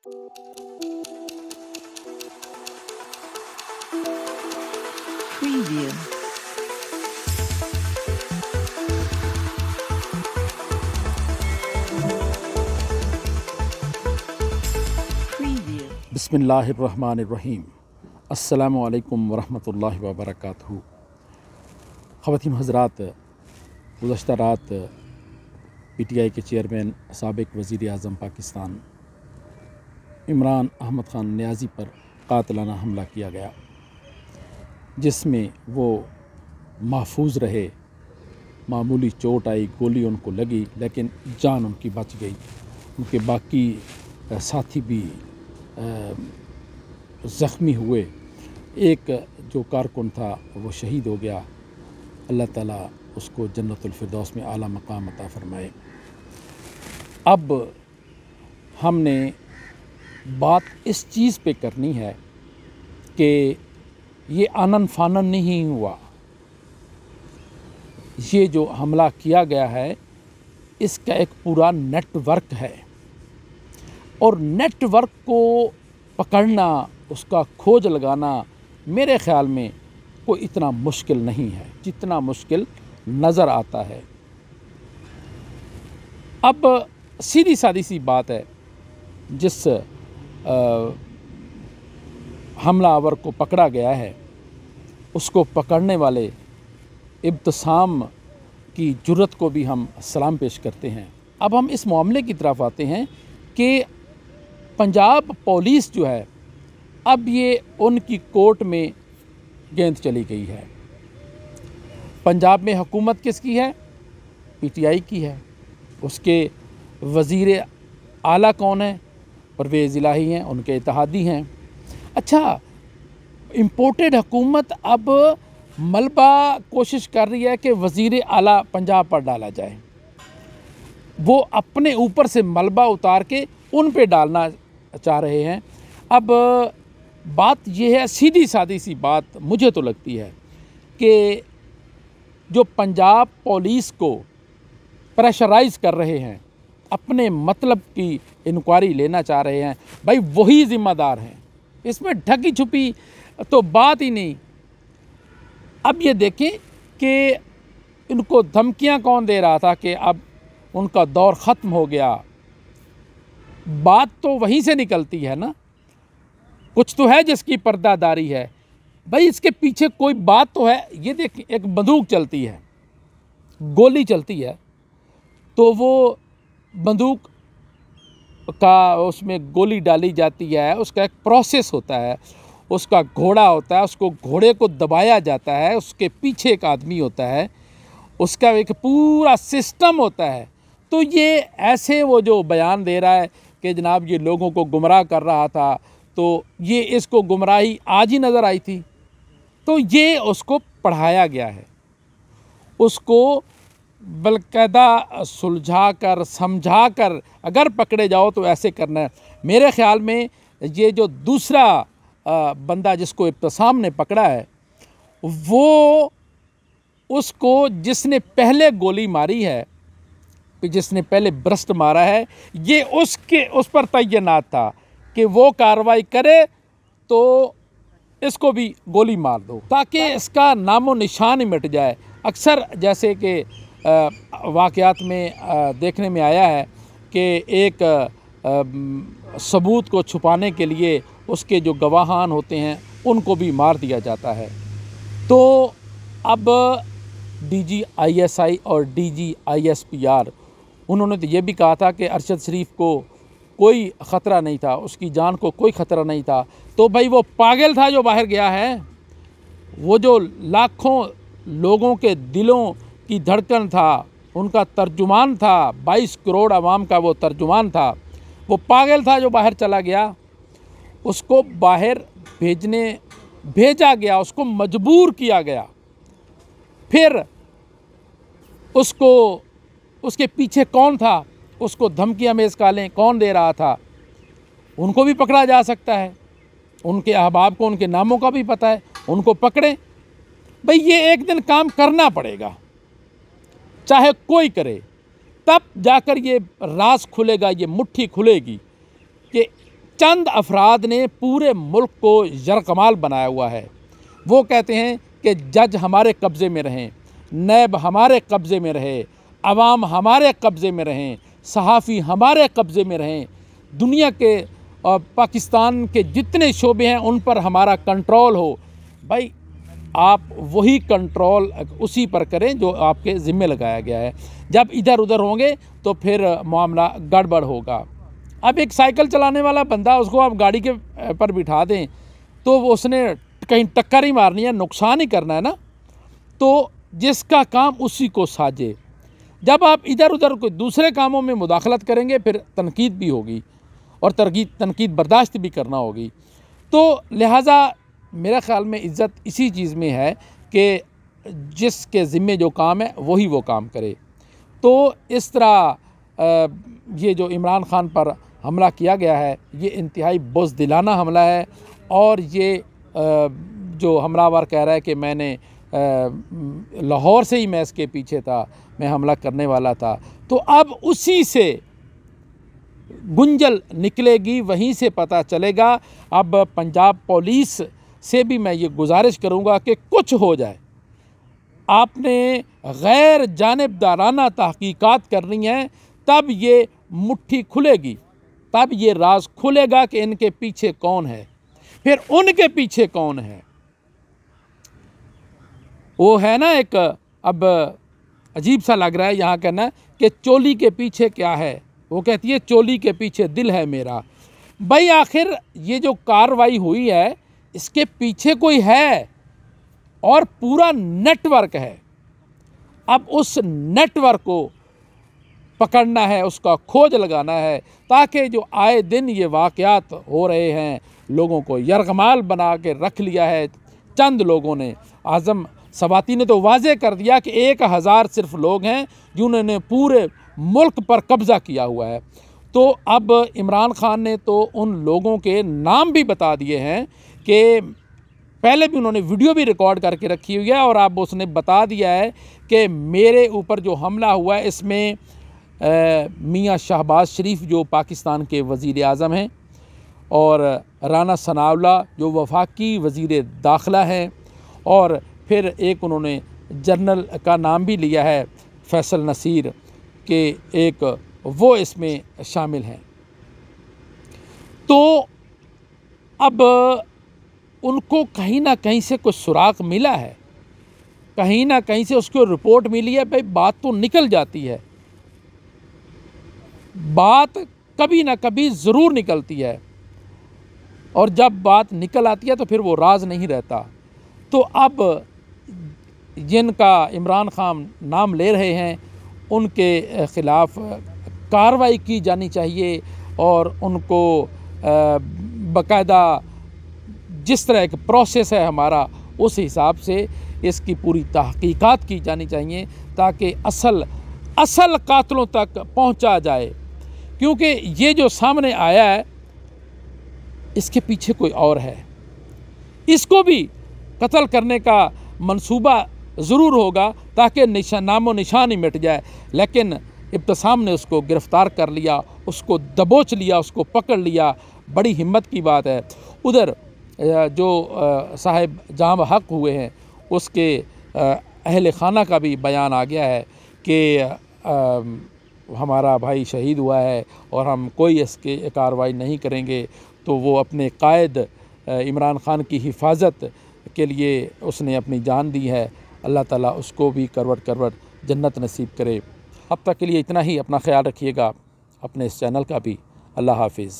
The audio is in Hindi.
Preview. Preview. बिस्मिल्लाहिर्रहमानिर्रहीम। अस्सलामु अलैकुम वरहमतुल्लाहि वबरकातुहू। ख़वातीन हज़रात, गुज़श्ता रात PTI के चेयरमैन साबिक़ वज़ीर आज़म पाकिस्तान इमरान अहमद ख़ान नियाज़ी पर कातिलाना हमला किया गया, जिसमें वो महफूज रहे। मामूली चोट आई, गोली उनको लगी, लेकिन जान उनकी बच गई। उनके बाकी साथी भी ज़ख्मी हुए। एक जो कारकुन था वो शहीद हो गया। अल्लाह ताला उसको जन्नतुल फिरदौस में आला मकाम अता फ़रमाए। अब हमने बात इस चीज़ पे करनी है कि ये आनन फानन नहीं हुआ। ये जो हमला किया गया है, इसका एक पूरा नेटवर्क है, और नेटवर्क को पकड़ना, उसका खोज लगाना मेरे ख़्याल में कोई इतना मुश्किल नहीं है जितना मुश्किल नज़र आता है। अब सीधी सादी सी बात है, जिस हमलावर को पकड़ा गया है, उसको पकड़ने वाले इब्तिसाम की जुर्रत को भी हम सलाम पेश करते हैं। अब हम इस मामले की तरफ आते हैं कि पंजाब पुलिस जो है, अब ये उनकी कोर्ट में गेंद चली गई है। पंजाब में हुकूमत किसकी है? PTI की है। उसके वज़ीर आला कौन है? परवेज़ इलाही हैं, उनके इत्तेहादी हैं। अच्छा, इम्पोर्टेड हुकूमत अब मलबा कोशिश कर रही है कि वज़ीर आला पंजाब पर डाला जाए। वो अपने ऊपर से मलबा उतार के उन पे डालना चाह रहे हैं। अब बात यह है, सीधी सादी सी बात मुझे तो लगती है कि जो पंजाब पुलिस को प्रेशराइज़ कर रहे हैं, अपने मतलब की इंक्वायरी लेना चाह रहे हैं, भाई वही ज़िम्मेदार हैं। इसमें ढकी छुपी तो बात ही नहीं। अब ये देखें कि इनको धमकियां कौन दे रहा था कि अब उनका दौर ख़त्म हो गया। बात तो वहीं से निकलती है ना, कुछ तो है जिसकी पर्दादारी है। भाई इसके पीछे कोई बात तो है। ये देखें, एक बंदूक चलती है, गोली चलती है, तो वो बंदूक का उसमें गोली डाली जाती है, उसका एक प्रोसेस होता है, उसका घोड़ा होता है, उसको घोड़े को दबाया जाता है, उसके पीछे एक आदमी होता है, उसका एक पूरा सिस्टम होता है। तो ये ऐसे वो जो बयान दे रहा है कि जनाब ये लोगों को गुमराह कर रहा था, तो ये इसको गुमराही आज ही नज़र आई थी, तो ये उसको पढ़ाया गया है। उसको बाकायदा सुलझा कर, समझा कर अगर पकड़े जाओ तो ऐसे करना है। मेरे ख़्याल में ये जो दूसरा बंदा जिसको इब्तिसाम ने पकड़ा है, वो उसको जिसने पहले गोली मारी है, जिसने पहले ब्रस्ट मारा है, ये उस पर तैनात था कि वो कार्रवाई करे तो इसको भी गोली मार दो, ताकि इसका नामो निशान ही मिट जाए। अक्सर जैसे कि वाक़यात में देखने में आया है कि एक सबूत को छुपाने के लिए उसके जो गवाहान होते हैं उनको भी मार दिया जाता है। तो अब DG ISI और DG ISPR उन्होंने तो ये भी कहा था कि अरशद शरीफ को कोई ख़तरा नहीं था, उसकी जान को कोई ख़तरा नहीं था। तो भाई वो पागल था जो बाहर गया है, वो जो लाखों लोगों के दिलों की धड़कन था, उनका तर्जुमान था, 22 करोड़ आवाम का वो तर्जुमान था, वो पागल था जो बाहर चला गया। उसको बाहर भेजा गया, उसको मजबूर किया गया। फिर उसको, उसके पीछे कौन था, उसको धमकियां में गालें कौन दे रहा था, उनको भी पकड़ा जा सकता है। उनके अहबाब को उनके नामों का भी पता है, उनको पकड़ें। भाई ये एक दिन काम करना पड़ेगा, चाहे कोई करे, तब जाकर ये राज खुलेगा, ये मुट्ठी खुलेगी कि चंद अफराद ने पूरे मुल्क को यरकमाल बनाया हुआ है। वो कहते हैं कि जज हमारे कब्ज़े में रहें, नैब हमारे कब्ज़े में रहे, अवाम हमारे कब्ज़े में रहें, सहाफ़ी हमारे कब्ज़े में रहें, दुनिया के और पाकिस्तान के जितने शोबे हैं उन पर हमारा कंट्रोल हो। भाई आप वही कंट्रोल उसी पर करें जो आपके ज़िम्मे लगाया गया है। जब इधर उधर होंगे तो फिर मामला गड़बड़ होगा। अब एक साइकिल चलाने वाला बंदा, उसको आप गाड़ी के पर बिठा दें तो उसने कहीं टक्कर ही मारनी है, नुकसान ही करना है ना। तो जिसका काम उसी को साजे। जब आप इधर उधर कोई दूसरे कामों में मुदाखलत करेंगे फिर तनकीद भी होगी और तनकीद बर्दाश्त भी करना होगी। तो लिहाजा मेरा ख़्याल में इज़्ज़त इसी चीज़ में है कि जिसके ज़िम्मे जो काम है वही वो काम करे। तो इस तरह ये जो इमरान ख़ान पर हमला किया गया है ये इंतहाई बुज़दिलाना हमला है। और ये जो हमलावर कह रहा है कि मैंने लाहौर से ही मैं इसके पीछे था, मैं हमला करने वाला था, तो अब उसी से गुंजल निकलेगी, वहीं से पता चलेगा। अब पंजाब पुलिस से भी मैं ये गुजारिश करूँगा कि कुछ हो जाए, आपने गैर जानिबदाराना तहकीकात करनी है, तब ये मुट्ठी खुलेगी, तब ये राज खुलेगा कि इनके पीछे कौन है, फिर उनके पीछे कौन है। वो है ना एक, अब अजीब सा लग रहा है यहाँ कहना कि चोली के पीछे क्या है। वो कहती है चोली के पीछे दिल है मेरा। भाई आखिर ये जो कार्रवाई हुई है इसके पीछे कोई है और पूरा नेटवर्क है। अब उस नेटवर्क को पकड़ना है, उसका खोज लगाना है, ताकि जो आए दिन ये वाक़यात हो रहे हैं, लोगों को यरगमाल बना के रख लिया है चंद लोगों ने। आज़म सवाती ने तो वाज़े कर दिया कि 1000 सिर्फ लोग हैं जिन्होंने पूरे मुल्क पर कब्ज़ा किया हुआ है। तो अब इमरान ख़ान ने तो उन लोगों के नाम भी बता दिए हैं कि पहले भी उन्होंने वीडियो भी रिकॉर्ड करके रखी हुई है, और अब उसने बता दिया है कि मेरे ऊपर जो हमला हुआ है इसमें मियाँ शहबाज शरीफ जो पाकिस्तान के वज़ीर आज़म हैं, और राना सनाउल्लाह जो वफाकी वज़ीर दाखिला हैं, और फिर एक उन्होंने जनरल का नाम भी लिया है फैसल नसीर के, एक वो इसमें शामिल हैं। तो अब उनको कहीं ना कहीं से कुछ सुराग मिला है, कहीं ना कहीं से उसको रिपोर्ट मिली है। भाई बात तो निकल जाती है, बात कभी ना कभी ज़रूर निकलती है, और जब बात निकल आती है तो फिर वो राज नहीं रहता। तो अब जिनका इमरान ख़ान नाम ले रहे हैं उनके ख़िलाफ़ कार्रवाई की जानी चाहिए, और उनको बाकायदा जिस तरह एक प्रोसेस है हमारा उस हिसाब से इसकी पूरी तहकीकात की जानी चाहिए, ताकि असल कातलों तक पहुंचा जाए। क्योंकि ये जो सामने आया है इसके पीछे कोई और है, इसको भी कत्ल करने का मंसूबा ज़रूर होगा ताकि नामो निशान ही मिट जाए। लेकिन इब्तिसाम ने उसको गिरफ़्तार कर लिया, उसको दबोच लिया, उसको पकड़ लिया, बड़ी हिम्मत की बात है। उधर जो साहिब जहाँ हक हुए हैं उसके अहल खाना का भी बयान आ गया है कि हमारा भाई शहीद हुआ है और हम कोई इसके कार्रवाई नहीं करेंगे। तो वो अपने कायद इमरान ख़ान की हिफाजत के लिए उसने अपनी जान दी है। अल्लाह ताला उसको भी करवट जन्नत नसीब करे। अब तक के लिए इतना ही। अपना ख्याल रखिएगा, अपने इस चैनल का भी। अल्लाह हाफिज़।